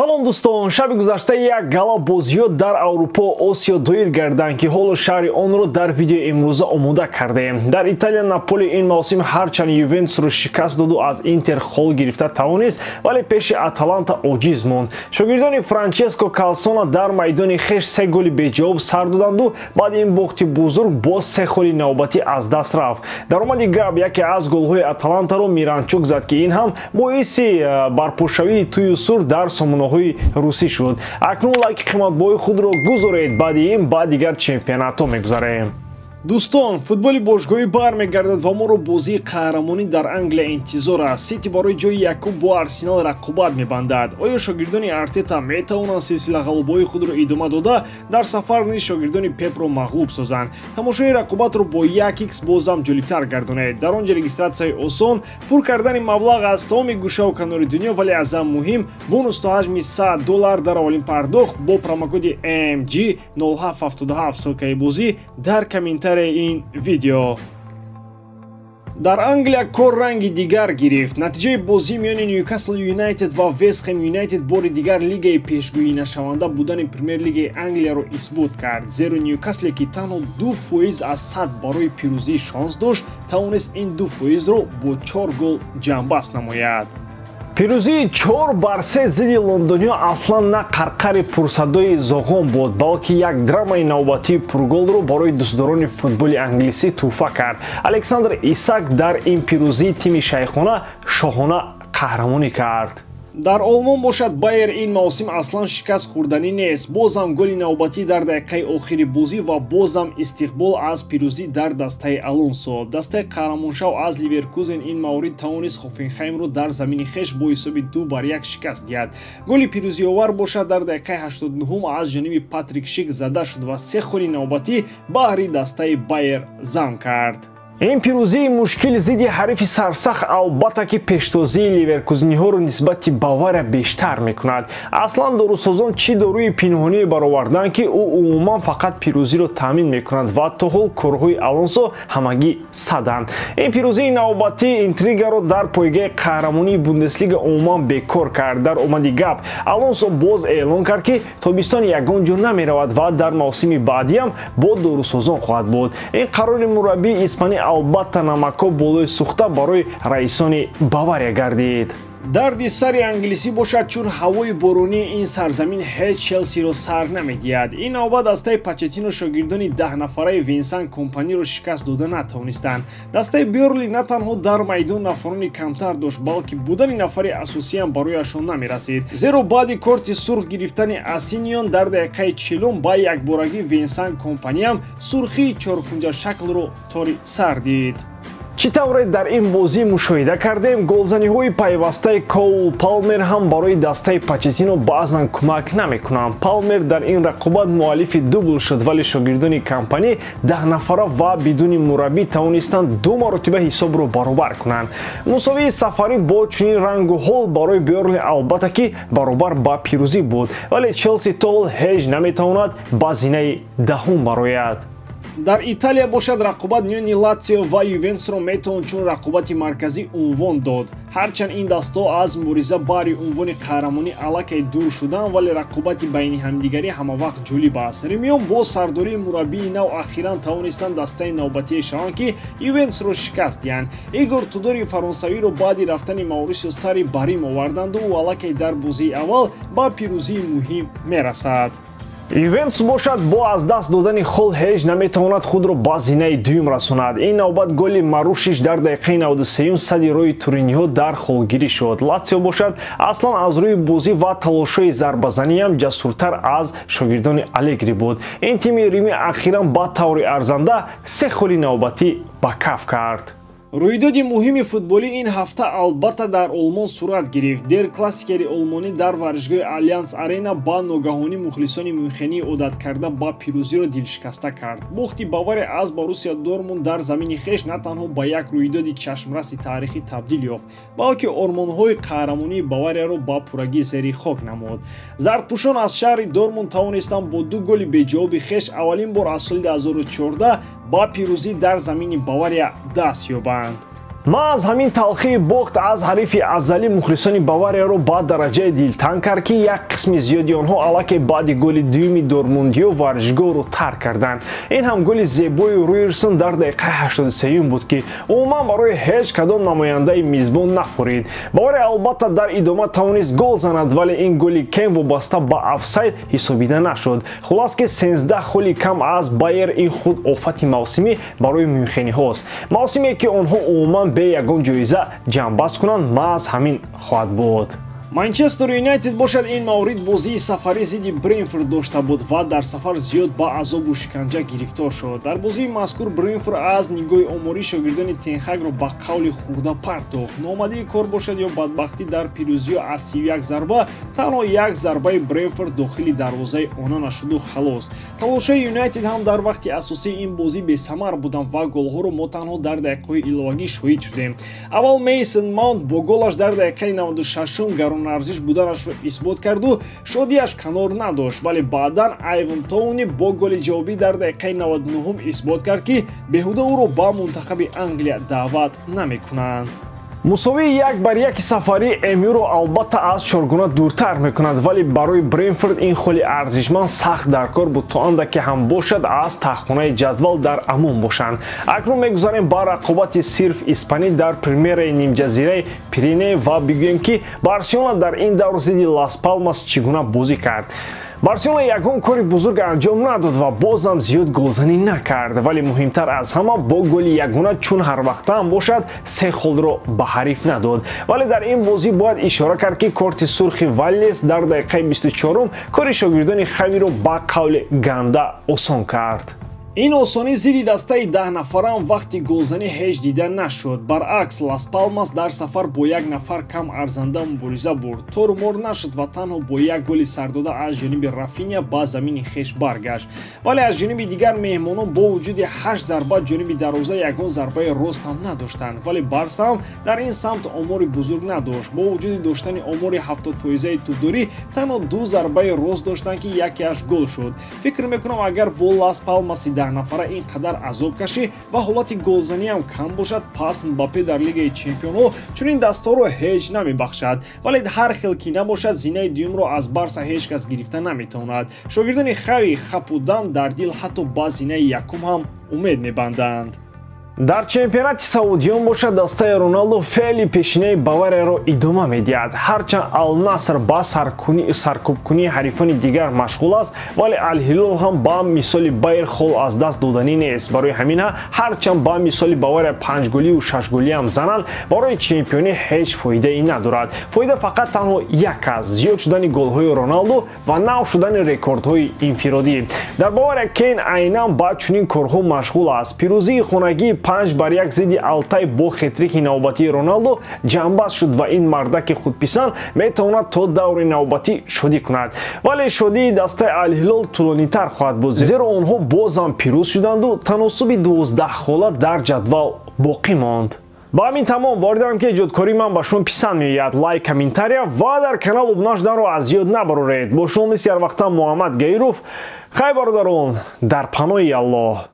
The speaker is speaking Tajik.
салом дӯстон, шаби гузашта як гала бозиҳо дар Аврупо Осиё доир гарданд ки ҳолу шаҳри онро дар видеои имрӯза омода кардем. Дар Италия Наполи ин мавсим ҳарчанд Ювентусро шикаст доду аз Интер хол гирифта тавонист, вале пеши Аталанта оҷиз монд. Шогирдони Франческо Калсона дар майдони хеш 3 голи беҷавоб сар доданду баъди ин бохти бузург боз 3 холи навбатӣ аз даст рафт. Даромади гап яке аз голҳои Аталантаро Миранчук зад ки ин ҳам боиси барпошавии тӯю сур дар сомонаҳои русӣ шуд. Акнун лайки қиматбоҳои худро гузоред, баъди ин ба дигар чемпионатҳо мегузарем. Дӯстон, футболи бошгоҳӣ бармегардад ва моро бозии қаҳрамонӣ дар Англия интизор аст. Сити барои ҷои якум бо Арсенал рақобат мебандад. Оё шогирдони Артета метавонанд силсила ғалабаҳои худро идома дода дар сафар низ шогирдони Пепро мағлуб созанд? Тамошои рақобатро бо 1x бозам ҷолибтар гардонед. Дар он ҷо регистратсияи осон, пур кардани маблағ аз тамоми гӯшаву канори дунё, вале аз ҳам муҳим бонус то ҳаҷми $100 дар аввалин пардохт бо промокоди AMG 0777 ссилкаи бозӣ дар комментарии این ویدیو. در انگلیا کار رنگی دیگر گرفت. نتیجه بازی میان نیوکاسل یونایتد و وست هم یونایتد بار دیگر لیگ پیشگویی نشونده بودن پرمیر لیگ انگلیا را اثبات کرد. زیرا نیوکاسل که تنها 2% از 100 برای پیروزی شانس داشت، توانست این 2% را با 4 گل جنبست نماید. پیروزی 4-3 ضد لندنیا اصلا نه قرقر پرصدای زغم بود، بلکه یک درامای نوبتی پرگل رو برای دوستداران فوتبال انگلیسی تحفه کرد. الکساندر ایساک در این پیروزی تیم شیخانه شاهانه قهرمانی کرد. در آلمان باشد بایر این موسم اصلا شکست خوردنی نیست. بازم گل نوبتی در دقیقه آخری بازی و بازم استقبال از پیروزی در دسته آلونسو. دسته قهرمانشو از لیورکوزن این مورد توانست هوفنهایم رو در زمین خش با حساب 2-1 شکست دهد. گل پیروزی آور باشد در دقیقه 89 از جانب پاتریک شیک زده شد و 3 گل نوبتی بهره دسته بایر ضم کرد. این پیروزی مشکل ضد حریف سرسخت البته که پیشتازی لیورکوزنی‌ها رو نسبت باواریا بیشتر میکند. اصلا داروسازان چی داروی پنهانی برآوردن که او عموما فقط پیروزی رو تامین میکند و تا حال کارهای آلونسو همگی صدند. این پیروزی نوبتی اینتریگا رو در پایگاه قهرمانی بوندسلیگا عموما بیکار کرد. در اومدی گپ آلونسو باز اعلان کرد که تابستان یگان جا نمیرود و در موسم بعدی هم با داروسازان خواهد بود. این قرار مربی اسپانی البته نمک‌ها بالای سوخته برای رئیسان باواریا گردید. درد سر انگلیسی باشد چون هوای بارونی این سرزمین هیچ چلسی رو سر نمیدهد. این نوبت دسته پاچتینو شاگردان 10 نفره وینسنت کمپانی رو شکست داده نتوانستند. دسته بیورلی نه تنها در میدان نفرانی کمتر داشت، بلکه بودن نفر اساسی هم برایشان نمیرسید. زیرا بعد کارت سرخ گرفتن اسینیون در دقیقه 40 با یک بارگی وینسنت کمپانی هم سرخی چارکنجه شکل رو تاری سر دید. چی طوره در این بازی مشاهده کردیم؟ گلزنی های پیوسته کول پالمر هم برای دسته پاچتینو بعضا کمک نمیکنند. پالمر در این رقابت مؤلف دوبل شد، ولی شاگردان کمپانی 10 نفره و بدون مربی توانستند 2 مرتبه حساب رو برابر کنند. مساوی سفری با چنین رنگ و حال برای بیورلی البته که برابر با پیروزی بود، ولی چلسی تا حال هیچ نمیتواند با زینه دهم برآید. در ایتالیا باشد رقابت میان لاتزیو و یوونتوس رو میتوان چون رقابت مرکزی عنوان داد. هرچند این دستا از مبارزه برای عنوان قهرمانی الکی دور شدن، ولی رقابت بین همدیگری همه وقت جالب است. ریمیون با سرداری مربی نو اخیرا توانستند دسته نوبتی شوند که یوونتوس رو شکست دهند. ایگور تودوری فرانسوی رو بعد رفتن ماوریسیو ساری بریم آوردند و الکی در بازی اول با پیروزی مهم میرسد. یوونتوس باشد با از دست دادن خل هیچ نمیتواند خود را با زینه دوم رساند. این نوبت گل ماروشیش در دقیقه 93 صد روی تورینیو در خلگیری شد. لاتزیو باشد اصلا از روی بازی و تلاش‌های ضربه‌زنی هم جسورتر از شاگردان الگری بود. این تیم ریمی اخیرا با طور ارزنده 3 گل نوبتی به کف کرد. رویدادی مهم فوتبالی این هفته البته در آلمان صورت گرفت. در کلاسیکری آلمانی در ورزشگاه آلیانس آرینا با ناگهانی مخلصان میونخنی عادت کرده با پیروزی را دلشکسته کرد. باخت باواریا از بروسیا دورتموند در زمین خویش نه تنها با یک رویدادی چشمرس تاریخی تبدیل یافت، بلکه آرمان‌های قهرمانی باواریا را با پورگی زیر خاک نمود. زردپوشان از شهر دورتموند توانستند با 2 گل بی‌جواب خویش اولین بار از سال 2014 با پیروزی در زمین باواریا دست یابند. маъз ҳамин талхии бохт аз ҳарифи азалӣ мухлисони баварияро ба дараҷаи дилтанг кард ки як қисми зиёди онҳо аллакай баъди голи дуюми дормундиё варзишгоҳро тарк карданд. Ин ҳам голи зебои Руерсон дар дақиқаи 83 буд ки умуман барои ҳеҷ кадом намояндаи мизбон нафурид. Бавария албатта дар идома тавонист гол занад, вале ин голи кем вобаста ба офсайд ҳисобида нашуд. Хулос ки 13 холи кам аз Байер ин худ офати мавсимӣ барои мюнхениҳост. Мавсиме ки онҳо умуман бе ягон ҷоиза ҷамъбаст кунанд маъз ҳамин хоҳад буд. Манчестер Юнайтед бошад ин маврид бозии сафарӣ зидди Брентфорд дошта буд ва дар сафар зиёд ба азобу шиканҷа гирифтор шуд. Дар бозии мазкур Брентфорд аз нигоҳи оморӣ шогирдони Тенхагро ба қавли хурда партохт. ноомадии кор бошад ё бадбахтӣ дар пирӯзиё аз 31 зарба танҳо як зарбаи Брентфорд дохили дарвозаи онана шуду халос. Талошаи Юнайтед ҳам дар вақти асосии ин бозӣ бесамар буданд ва голҳоро мо танҳо дар дақиқаҳои иловагӣ шоҳид шудем. Аввал Мейсон Маунт бо голаш дар дақиқаи 96 гаронарзиш буданашро исбот карду шодияш канор надошт, вале баъдан Айвон Тоуни бо голи ҷавобӣ дар дақиқаи 99 исбот кард ки беҳуда ӯро ба мунтахаби Англия даъват намекунанд. мусовии 1-1 сафари эмюро албатта аз чоргона дуртар мекунад, вале барои Брентфорд ин холи арзишманд сахт дар кор буд то андаке ҳам бошад аз таххонаи ҷадвал дар амон бошанд. Акнун мегузарем ба рақобати сирф испанӣ дар премьераи нимҷазираи Пиренеи ва бигӯем ки Барселона дар ин давр зидди Лас Палмас чӣ гуна бозӣ кард. Барселона ягон кори бузург анҷом надод ва бозам зиёд голзанӣ накард, вале муҳимтар аз ҳама бо голи ягона чун ҳарвақтаам бошад се холро ба ҳариф надод. Вале дар ин бозӣ бояд ишора кард ки корти сурхи Валлес дар дақиқаи 24 кори шогирдони Хавиро ба қавли ганда осон кард. ин осонӣ зидди дастаи 10 нафарам вақти голзанӣ ҳеҷ дида нашуд. Баръакс Лас Палмас дар сафар бо як нафар кам арзанда мубориза бурд. Тормор нашуд ва танҳо бо як голи сардода аз ҷониби Рафиня ба замини хеш баргашт. Вале аз ҷониби дигар меҳмонон бо вуҷуди 8 зарба ҷониби дарвоза ягон зарбаи рост ҳам надоштанд, вале Барса ҳам дар ин самт омори бузург надошт. Бо вуҷуди доштани омори 70% тӯбдорӣ танҳо 2 зарбаи рост доштанд ки якеаш гол шуд. Фикр мекунам агар бо Лас Палмаси 10 нафара ин қадар азоб кашӣ ва ҳолати голзаниам кам бошад, пас Мбаппе дар Лигаи Чемпионҳо чунин дастҳоро ҳеҷ намебахшад. Вале ҳар хел ки набошад зинаи дуюмро аз Барса ҳеҷ кас гирифта наметавонад. Шогирдони Хави Хапудам дар дил ҳатто ба зинаи якум ҳам умед мебанданд. дар чемпионати Саудиён бошад дастаи Роналдо феъли пешинаи Баварияро идома медиҳад. Ҳарчанд Ал-Наср ба саркӯбкунии ҳарифони дигар машғул аст, вале Ал-Ҳилол ҳам ба мисоли Байер хол аз даст доданӣ нест. Барои ҳамин ҳарчанд ба мисоли Бавария 5 голию 6 голиам зананд, барои чемпионӣ ҳеҷ фоидаи надорад. Фоида фақат танҳо як аст: зиёд шудани голҳои Роналдо ва нав шудани рекордҳои инфиродӣ. Дар Бавария Кейн айнан ба чунин корҳо машғул аст. пирӯзии хонагии 5-1 зидди Алтай бо хетрики навбатии Роналдо ҷамъбаст шуд ва ин мардаки худписанд метавонад то даври навбатӣ шодӣ кунад. Вале шодии дастаи Ал-Ҳилол тӯлонитар хоҳад буд, зеро онҳо бозам пирӯз шуданду таносуби 12 хола дар ҷадвал боқӣ монд. ба ҳамин тамом воридам ки эҷодкории ман ба шумо писанд меояд. Лайк, комментария ва дар канал обуна шуданро аз ёд набароред. бо шумо мисли ҳар вақта Муҳаммад Гаиров. Хай бародарон, дар паноҳи Аллоҳ.